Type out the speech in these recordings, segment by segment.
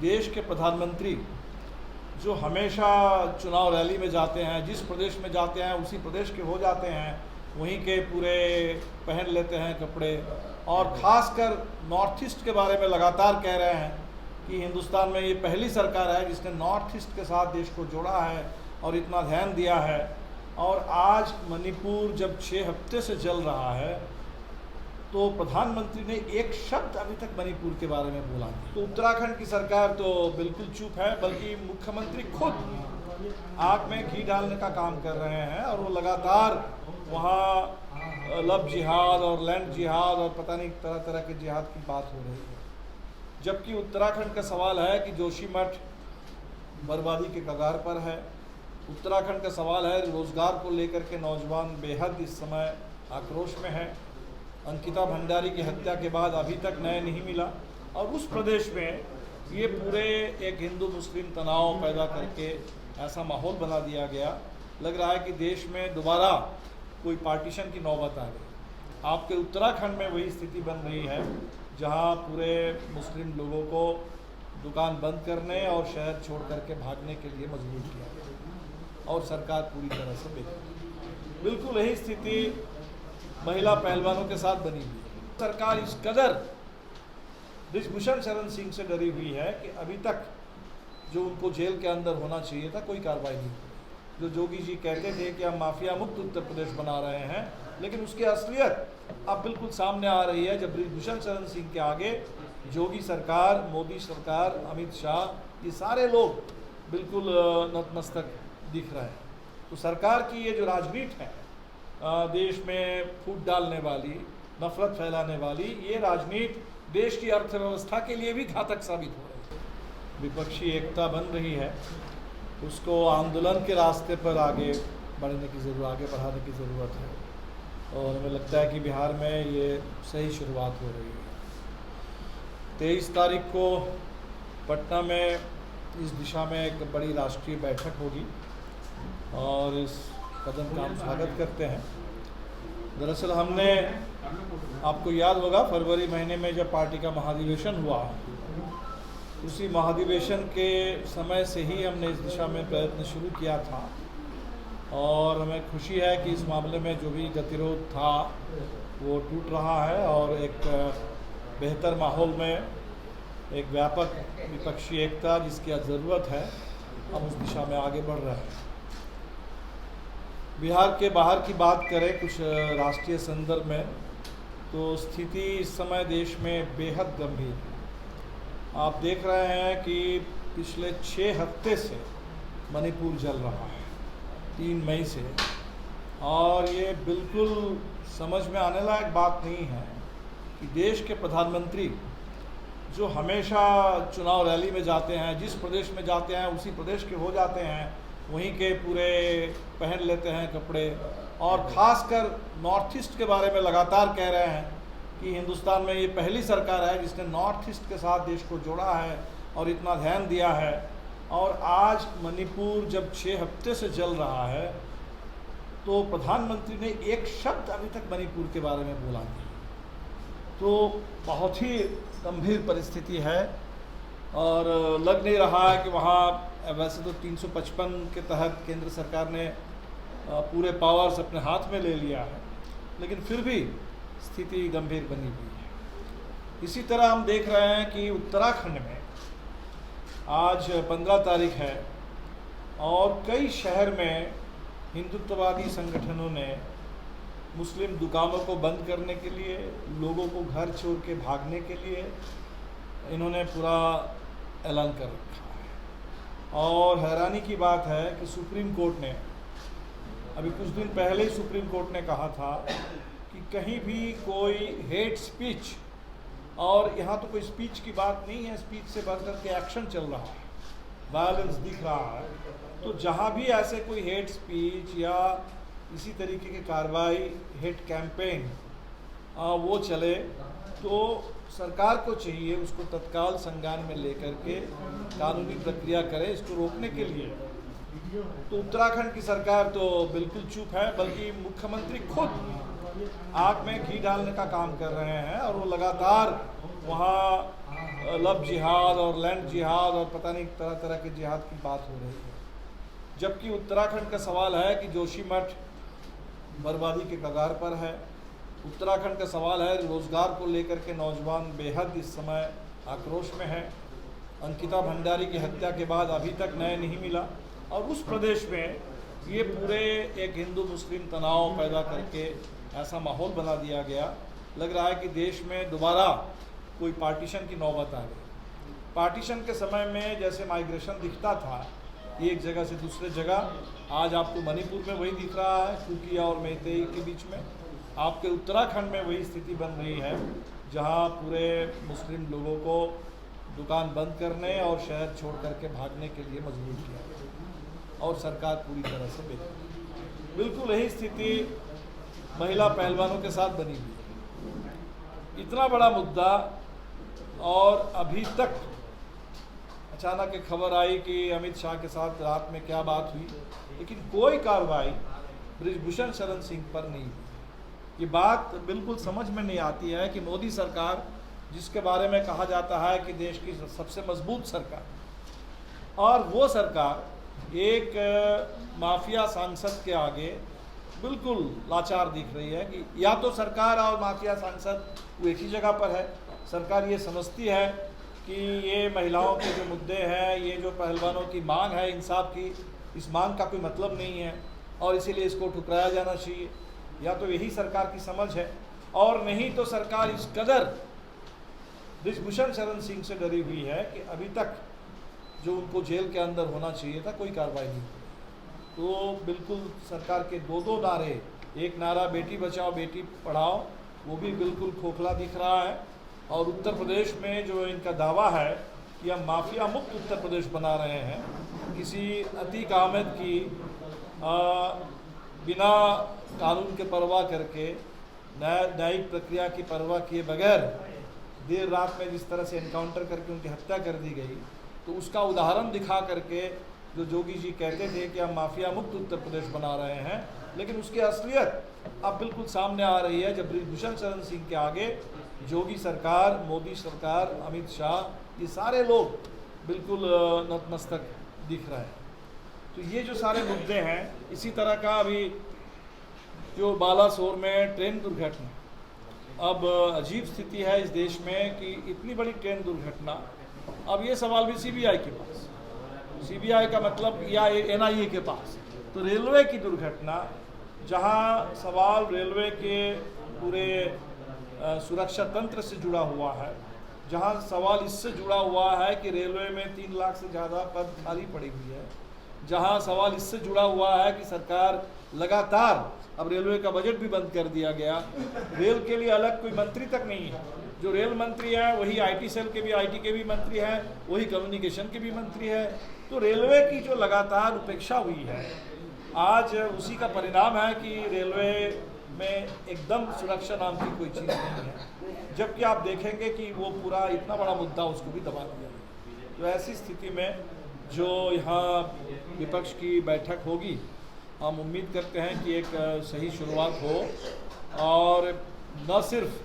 देश के प्रधानमंत्री जो हमेशा चुनाव रैली में जाते हैं, जिस प्रदेश में जाते हैं उसी प्रदेश के हो जाते हैं, वहीं के पूरे पहन लेते हैं कपड़े, और ख़ासकर नॉर्थ ईस्ट के बारे में लगातार कह रहे हैं कि हिंदुस्तान में ये पहली सरकार है जिसने नॉर्थ ईस्ट के साथ देश को जोड़ा है और इतना ध्यान दिया है। और आज मणिपुर जब 6 हफ्ते से जल रहा है तो प्रधानमंत्री ने एक शब्द अभी तक मणिपुर के बारे में बोला नहीं। तो उत्तराखंड की सरकार तो बिल्कुल चुप है, बल्कि मुख्यमंत्री खुद आग में घी डालने का काम कर रहे हैं और वो लगातार वहाँ लव जिहाद और लैंड जिहाद और पता नहीं तरह तरह के जिहाद की बात हो रही है। जबकि उत्तराखंड का सवाल है कि जोशीमठ बर्बादी के कगार पर है। उत्तराखंड का सवाल है रोजगार को लेकर के नौजवान बेहद इस समय आक्रोश में है। अंकिता भंडारी की हत्या के बाद अभी तक न्याय नहीं मिला और उस प्रदेश में ये पूरे एक हिंदू मुस्लिम तनाव पैदा करके ऐसा माहौल बना दिया गया। लग रहा है कि देश में दोबारा कोई पार्टीशन की नौबत आ गई। आपके उत्तराखंड में वही स्थिति बन रही है जहां पूरे मुस्लिम लोगों को दुकान बंद करने और शहर छोड़ करके भागने के लिए मजबूर किया गया और सरकार पूरी तरह से बेकार। बिल्कुल यही स्थिति महिला पहलवानों के साथ बनी हुई है। सरकार इस कदर ब्रिजभूषण शरण सिंह से डरी हुई है कि अभी तक जो उनको जेल के अंदर होना चाहिए था कोई कार्रवाई नहीं हुई। जो जोगी जी कहते थे कि हम माफिया मुक्त उत्तर प्रदेश बना रहे हैं, लेकिन उसकी असलियत अब बिल्कुल सामने आ रही है जब ब्रिजभूषण शरण सिंह के आगे जोगी सरकार, मोदी सरकार, अमित शाह, ये सारे लोग बिल्कुल नतमस्तक दिख रहे हैं। तो सरकार की ये जो राजनीति है देश में फूट डालने वाली, नफरत फैलाने वाली, ये राजनीति देश की अर्थव्यवस्था के लिए भी घातक साबित हो रही है। विपक्षी एकता बन रही है, उसको आंदोलन के रास्ते पर आगे बढ़ने की ज़रूरत, आगे बढ़ाने की ज़रूरत है और हमें लगता है कि बिहार में ये सही शुरुआत हो रही है। 23 तारीख को पटना में इस दिशा में एक बड़ी राष्ट्रीय बैठक होगी और इस कदम का हम स्वागत करते हैं। दरअसल हमने, आपको याद होगा, फरवरी महीने में जब पार्टी का महाधिवेशन हुआ, उसी महाधिवेशन के समय से ही हमने इस दिशा में प्रयत्न शुरू किया था और हमें खुशी है कि इस मामले में जो भी गतिरोध था वो टूट रहा है और एक बेहतर माहौल में एक व्यापक विपक्षी एकता जिसकी ज़रूरत है, हम उस दिशा में आगे बढ़ रहे हैं। बिहार के बाहर की बात करें कुछ राष्ट्रीय संदर्भ में, तो स्थिति इस समय देश में बेहद गंभीर है। आप देख रहे हैं कि पिछले 6 हफ्ते से मणिपुर जल रहा है, 3 मई से, और ये बिल्कुल समझ में आने लायक बात नहीं है कि देश के प्रधानमंत्री जो हमेशा चुनाव रैली में जाते हैं, जिस प्रदेश में जाते हैं उसी प्रदेश के हो जाते हैं, वहीं के पूरे पहन लेते हैं कपड़े, और ख़ासकर नॉर्थ ईस्ट के बारे में लगातार कह रहे हैं कि हिंदुस्तान में ये पहली सरकार है जिसने नॉर्थ ईस्ट के साथ देश को जोड़ा है और इतना ध्यान दिया है। और आज मणिपुर जब 6 हफ्ते से जल रहा है तो प्रधानमंत्री ने एक शब्द अभी तक मणिपुर के बारे में बोला नहीं। तो बहुत ही गंभीर परिस्थिति है और लग नहीं रहा है कि वहाँ, वैसे तो 355 के तहत केंद्र सरकार ने पूरे पावर्स अपने हाथ में ले लिया है, लेकिन फिर भी स्थिति गंभीर बनी हुई है। इसी तरह हम देख रहे हैं कि उत्तराखंड में आज 15 तारीख है और कई शहर में हिंदुत्ववादी संगठनों ने मुस्लिम दुकानों को बंद करने के लिए, लोगों को घर छोड़ के भागने के लिए इन्होंने पूरा ऐलान कर रखा है। और हैरानी की बात है कि सुप्रीम कोर्ट ने अभी कुछ दिन पहले ही सुप्रीम कोर्ट ने कहा था कि कहीं भी कोई हेट स्पीच, और यहाँ तो कोई स्पीच की बात नहीं है, स्पीच से बढ़कर के एक्शन चल रहा है, वायलेंस दिख रहा है, तो जहाँ भी ऐसे कोई हेट स्पीच या इसी तरीके की कार्रवाई, हेट कैंपेन वो चले, तो सरकार को चाहिए उसको तत्काल संज्ञान में लेकर के कानूनी प्रक्रिया करे इसको रोकने के लिए। तो उत्तराखंड की सरकार तो बिल्कुल चुप है, बल्कि मुख्यमंत्री खुद आग में घी डालने का काम कर रहे हैं और वो लगातार वहाँ लव जिहाद और लैंड जिहाद और पता नहीं तरह तरह के जिहाद की बात हो रही है, जबकि उत्तराखंड का सवाल है कि जोशीमठ बर्बादी के कगार पर है। उत्तराखंड का सवाल है रोज़गार को लेकर के नौजवान बेहद इस समय आक्रोश में है। अंकिता भंडारी की हत्या के बाद अभी तक न्याय नहीं मिला और उस प्रदेश में ये पूरे एक हिंदू मुस्लिम तनाव पैदा करके ऐसा माहौल बना दिया गया। लग रहा है कि देश में दोबारा कोई पार्टीशन की नौबत आ गई। पार्टीशन के समय में जैसे माइग्रेशन दिखता था एक जगह से दूसरे जगह, आज आपको मणिपुर में वही दिख रहा है, कुकिया और मैतेई के बीच में। आपके उत्तराखंड में वही स्थिति बन रही है जहां पूरे मुस्लिम लोगों को दुकान बंद करने और शहर छोड़ करके भागने के लिए मजबूर किया गया और सरकार पूरी तरह से बेदखल। बिल्कुल यही स्थिति महिला पहलवानों के साथ बनी हुई है। इतना बड़ा मुद्दा और अभी तक अचानक एक खबर आई कि अमित शाह के साथ रात में क्या बात हुई, लेकिन कोई कार्रवाई बृजभूषण शरण सिंह पर नहीं हुई। ये बात बिल्कुल समझ में नहीं आती है कि मोदी सरकार, जिसके बारे में कहा जाता है कि देश की सबसे मजबूत सरकार, और वो सरकार एक माफिया सांसद के आगे बिल्कुल लाचार दिख रही है कि या तो सरकार और माफिया सांसद वो एक ही जगह पर है। सरकार ये समझती है कि ये महिलाओं के जो मुद्दे हैं, ये जो पहलवानों की मांग है इंसाफ की, इस मांग का कोई मतलब नहीं है और इसीलिए इसको ठुकराया जाना चाहिए। या तो यही सरकार की समझ है, और नहीं तो सरकार इस कदर बृजभूषण शरण सिंह से डरी हुई है कि अभी तक जो उनको जेल के अंदर होना चाहिए था कोई कार्रवाई नहीं हुई। तो बिल्कुल सरकार के दो नारे, एक नारा बेटी बचाओ बेटी पढ़ाओ, वो भी बिल्कुल खोखला दिख रहा है। और उत्तर प्रदेश में जो इनका दावा है कि हम माफिया मुक्त उत्तर प्रदेश बना रहे हैं, किसी अतीक अहमद की बिना कानून के परवाह करके, न्यायिक प्रक्रिया की परवाह किए बगैर देर रात में जिस तरह से एनकाउंटर करके उनकी हत्या कर दी गई, तो उसका उदाहरण दिखा करके जो जोगी जी कहते थे कि हम माफिया मुक्त उत्तर प्रदेश बना रहे हैं, लेकिन उसकी असलियत अब बिल्कुल सामने आ रही है जब बृजभूषण शरण सिंह के आगे जोगी सरकार, मोदी सरकार, अमित शाह, ये सारे लोग बिल्कुल नतमस्तक दिख रहे हैं। तो ये जो सारे मुद्दे हैं, इसी तरह का अभी जो बालासोर में ट्रेन दुर्घटना, अब अजीब स्थिति है इस देश में कि इतनी बड़ी ट्रेन दुर्घटना, अब ये सवाल भी सीबीआई के पास, सीबीआई का मतलब या एनआईए के पास। तो रेलवे की दुर्घटना, जहां सवाल रेलवे के पूरे सुरक्षा तंत्र से जुड़ा हुआ है, जहां सवाल इससे जुड़ा हुआ है कि रेलवे में 3 लाख से ज़्यादा पद खाली पड़ी हुई है, जहां सवाल इससे जुड़ा हुआ है कि सरकार लगातार, अब रेलवे का बजट भी बंद कर दिया गया, रेल के लिए अलग कोई मंत्री तक नहीं है। जो रेल मंत्री है वही आईटी सेल के भी, आईटी के भी मंत्री हैं, वही कम्युनिकेशन के भी मंत्री है। तो रेलवे की जो लगातार उपेक्षा हुई है, आज उसी का परिणाम है कि रेलवे में एकदम सुरक्षा नाम की कोई चीज़ नहीं है, जबकि आप देखेंगे कि वो पूरा इतना बड़ा मुद्दा उसको भी दबा दिया गया। तो ऐसी स्थिति में जो यहाँ विपक्ष की बैठक होगी, हम उम्मीद करते हैं कि एक सही शुरुआत हो। और न सिर्फ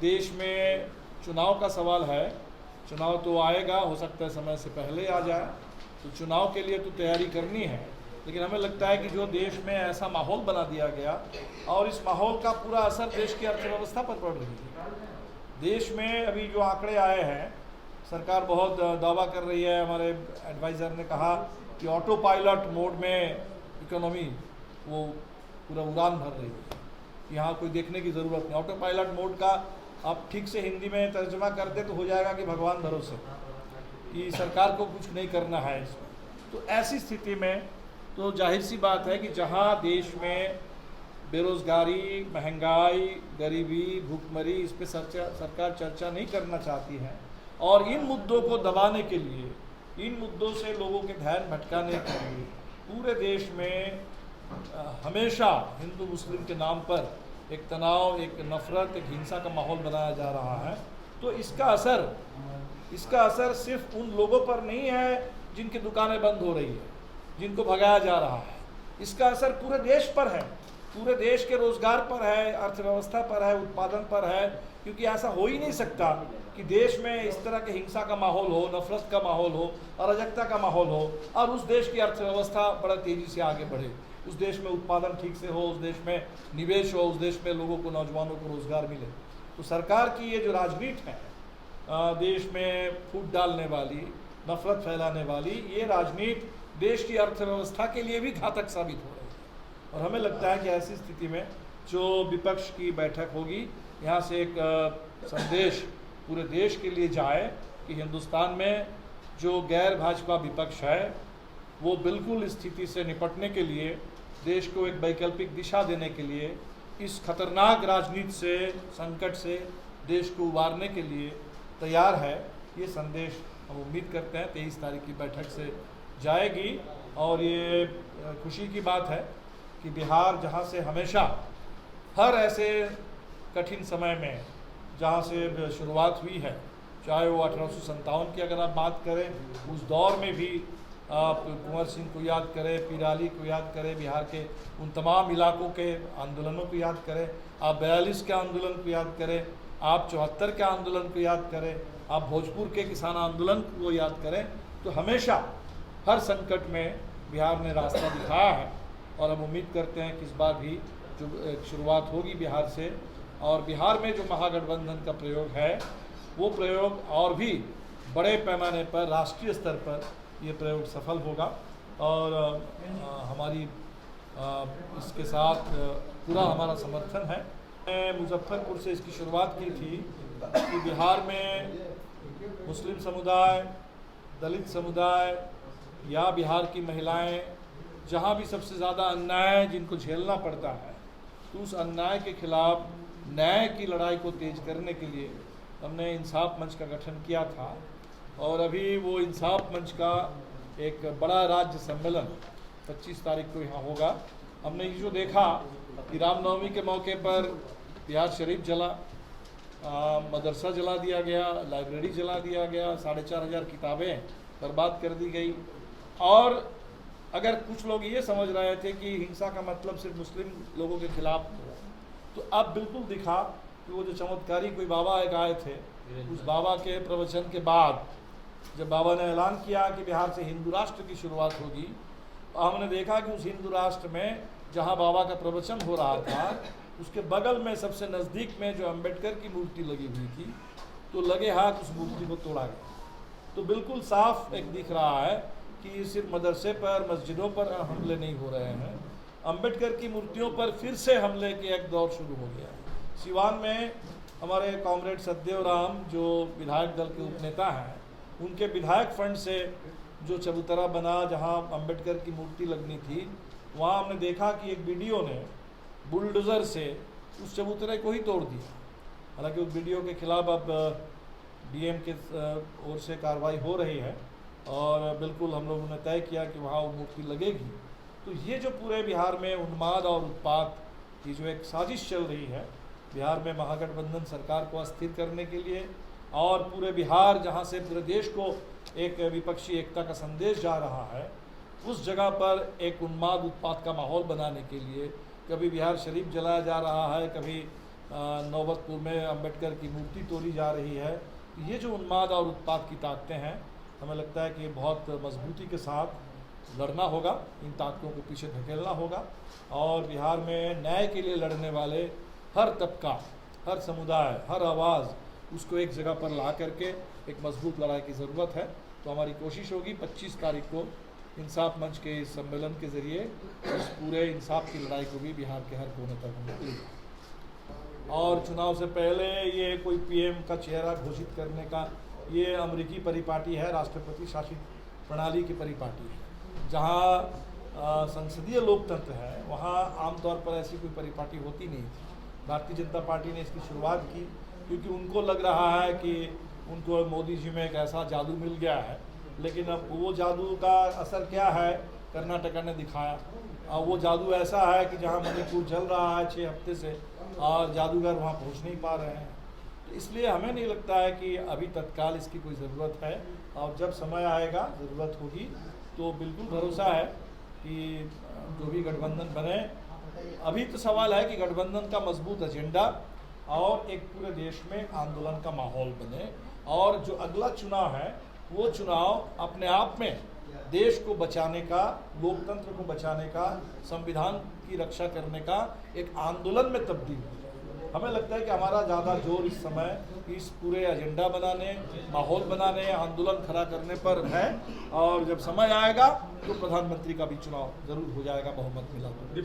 देश में चुनाव का सवाल है, चुनाव तो आएगा, हो सकता है समय से पहले आ जाए, तो चुनाव के लिए तो तैयारी करनी है, लेकिन हमें लगता है कि जो देश में ऐसा माहौल बना दिया गया और इस माहौल का पूरा असर देश की अर्थव्यवस्था पर पड़ रही है। देश में अभी जो आंकड़े आए हैं, सरकार बहुत दावा कर रही है, हमारे एडवाइज़र ने कहा कि ऑटो पायलट मोड में इकोनॉमी वो पूरा उड़ान भर रही है, यहाँ कोई देखने की ज़रूरत नहीं। ऑटो पायलट मोड का आप ठीक से हिंदी में तर्जुमा कर दे तो हो जाएगा कि भगवान भरोसे, कि सरकार को कुछ नहीं करना है इसमें। तो ऐसी स्थिति में तो जाहिर सी बात है कि जहाँ देश में बेरोज़गारी, महंगाई, गरीबी, भूखमरी, इस पर सरकार चर्चा नहीं करना चाहती है और इन मुद्दों को दबाने के लिए, इन मुद्दों से लोगों के ध्यान भटकाने के लिए पूरे देश में हमेशा हिंदू मुस्लिम के नाम पर एक तनाव, एक नफ़रत, एक हिंसा का माहौल बनाया जा रहा है। तो इसका असर सिर्फ उन लोगों पर नहीं है जिनकी दुकानें बंद हो रही है, जिनको भगाया जा रहा है, इसका असर पूरे देश पर है। पूरे देश के रोजगार पर है, अर्थव्यवस्था पर है, उत्पादन पर है। क्योंकि ऐसा हो ही नहीं सकता कि देश में इस तरह के हिंसा का माहौल हो, नफरत का माहौल हो, अराजकता का माहौल हो और उस देश की अर्थव्यवस्था बड़ा तेज़ी से आगे बढ़े, उस देश में उत्पादन ठीक से हो, उस देश में निवेश हो, उस देश में लोगों को, नौजवानों को रोज़गार मिले। तो सरकार की ये जो राजनीति है देश में फूट डालने वाली, नफरत फैलाने वाली, ये राजनीति देश की अर्थव्यवस्था के लिए भी घातक साबित हो रही है। और हमें लगता है कि ऐसी स्थिति में जो विपक्ष की बैठक होगी, यहाँ से एक संदेश पूरे देश के लिए जाए कि हिंदुस्तान में जो गैर भाजपा विपक्ष है वो बिल्कुल स्थिति से निपटने के लिए, देश को एक वैकल्पिक दिशा देने के लिए, इस खतरनाक राजनीति से, संकट से देश को उबारने के लिए तैयार है। ये संदेश हम उम्मीद करते हैं 23 तारीख की बैठक से जाएगी। और ये खुशी की बात है कि बिहार, जहाँ से हमेशा हर ऐसे कठिन समय में जहाँ से शुरुआत हुई है, चाहे वो 1857 की अगर आप बात करें, उस दौर में भी आप कुंवर सिंह को याद करें, पीराली को याद करें, बिहार के उन तमाम इलाकों के आंदोलनों को याद करें, आप 42 के आंदोलन को याद करें, आप 74 के आंदोलन को याद करें, आप भोजपुर के किसान आंदोलन को याद करें, तो हमेशा हर संकट में बिहार ने रास्ता दिखाया है। और हम उम्मीद करते हैं कि इस बार भी जो शुरुआत होगी बिहार से, और बिहार में जो महागठबंधन का प्रयोग है वो प्रयोग और भी बड़े पैमाने पर, राष्ट्रीय स्तर पर ये प्रयोग सफल होगा। और हमारी इसके साथ पूरा हमारा समर्थन है। मैं मुजफ्फरपुर से इसकी शुरुआत की थी कि बिहार में मुस्लिम समुदाय, दलित समुदाय या बिहार की महिलाएं, जहां भी सबसे ज़्यादा अन्याय जिनको झेलना पड़ता है, तो उस अन्याय के खिलाफ न्याय की लड़ाई को तेज करने के लिए हमने इंसाफ मंच का गठन किया था। और अभी वो इंसाफ मंच का एक बड़ा राज्य सम्मेलन 25 तारीख को यहाँ होगा। हमने ये जो देखा कि रामनवमी के मौके पर बिहार शरीफ जला, मदरसा जला दिया गया, लाइब्रेरी जला दिया गया, 4,500 किताबें बर्बाद कर दी गई। और अगर कुछ लोग ये समझ रहे थे कि हिंसा का मतलब सिर्फ मुस्लिम लोगों के खिलाफ हो, तो अब बिल्कुल दिखा कि वो जो चमत्कारी कोई बाबा एक आए थे, उस बाबा के प्रवचन के बाद जब बाबा ने ऐलान किया कि बिहार से हिंदू राष्ट्र की शुरुआत होगी, तो हमने देखा कि उस हिंदू राष्ट्र में जहां बाबा का प्रवचन हो रहा था, उसके बगल में सबसे नज़दीक में जो अंबेडकर की मूर्ति लगी हुई थी, तो लगे हाथ उस मूर्ति को तोड़ा गया। तो बिल्कुल साफ एक दिख रहा है कि सिर्फ मदरसे पर, मस्जिदों पर हमले नहीं हो रहे हैं, अंबेडकर की मूर्तियों पर फिर से हमले के एक दौर शुरू हो गया है। सिवान में हमारे कॉमरेड सतदेव राम जो विधायक दल के उपनेता हैं, उनके विधायक फंड से जो चबूतरा बना जहां अंबेडकर की मूर्ति लगनी थी, वहां हमने देखा कि एक वीडियो ने बुलडोज़र से उस चबूतरे को ही तोड़ दिया। हालांकि उस वीडियो के खिलाफ अब डीएम के ओर से कार्रवाई हो रही है और बिल्कुल हम लोगों ने तय किया कि वहाँ वो मूर्ति लगेगी। तो ये जो पूरे बिहार में उन्माद और उत्पात की जो एक साजिश चल रही है बिहार में महागठबंधन सरकार को अस्थिर करने के लिए, और पूरे बिहार जहाँ से पूरे देश को एक विपक्षी एकता का संदेश जा रहा है, उस जगह पर एक उन्माद उत्पात का माहौल बनाने के लिए कभी बिहार शरीफ जलाया जा रहा है, कभी नौबतपुर में अंबेडकर की मूर्ति तोड़ी जा रही है। ये जो उन्माद और उत्पात की ताकतें हैं, हमें लगता है कि बहुत मजबूती के साथ लड़ना होगा, इन ताकतों को पीछे धकेलना होगा। और बिहार में न्याय के लिए लड़ने वाले हर तबका, हर समुदाय, हर आवाज़, उसको एक जगह पर ला करके एक मजबूत लड़ाई की ज़रूरत है। तो हमारी कोशिश होगी 25 तारीख को इंसाफ मंच के इस सम्मेलन के ज़रिए इस पूरे इंसाफ की लड़ाई को भी बिहार के हर कोने तक हम ले जाएं। और चुनाव से पहले ये कोई पीएम का चेहरा घोषित करने का, ये अमेरिकी परिपाटी है, राष्ट्रपति शासित प्रणाली की परिपाटी है। जहाँ संसदीय लोकतंत्र है वहाँ आमतौर पर ऐसी कोई परिपाटी होती नहीं थी। भारतीय जनता पार्टी ने इसकी शुरुआत की क्योंकि उनको लग रहा है कि उनको मोदी जी में एक ऐसा जादू मिल गया है। लेकिन अब वो जादू का असर क्या है, कर्नाटका ने दिखाया। वो जादू ऐसा है कि जहाँ मणिपुर जल रहा है 6 हफ्ते से और जादूगर वहाँ पहुँच नहीं पा रहे हैं। तो इसलिए हमें नहीं लगता है कि अभी तत्काल इसकी कोई ज़रूरत है, और जब समय आएगा, ज़रूरत होगी, तो बिल्कुल भरोसा है कि जो भी गठबंधन बने अभी तो सवाल है कि गठबंधन का मजबूत एजेंडा और एक पूरे देश में आंदोलन का माहौल बने, और जो अगला चुनाव है वो चुनाव अपने आप में देश को बचाने का, लोकतंत्र को बचाने का, संविधान की रक्षा करने का एक आंदोलन में तब्दील हो। हमें लगता है कि हमारा ज़्यादा जोर इस समय इस पूरे एजेंडा बनाने, माहौल बनाने, आंदोलन खड़ा करने पर है, और जब समय आएगा तो प्रधानमंत्री का भी चुनाव जरूर हो जाएगा बहुमत मिला तो।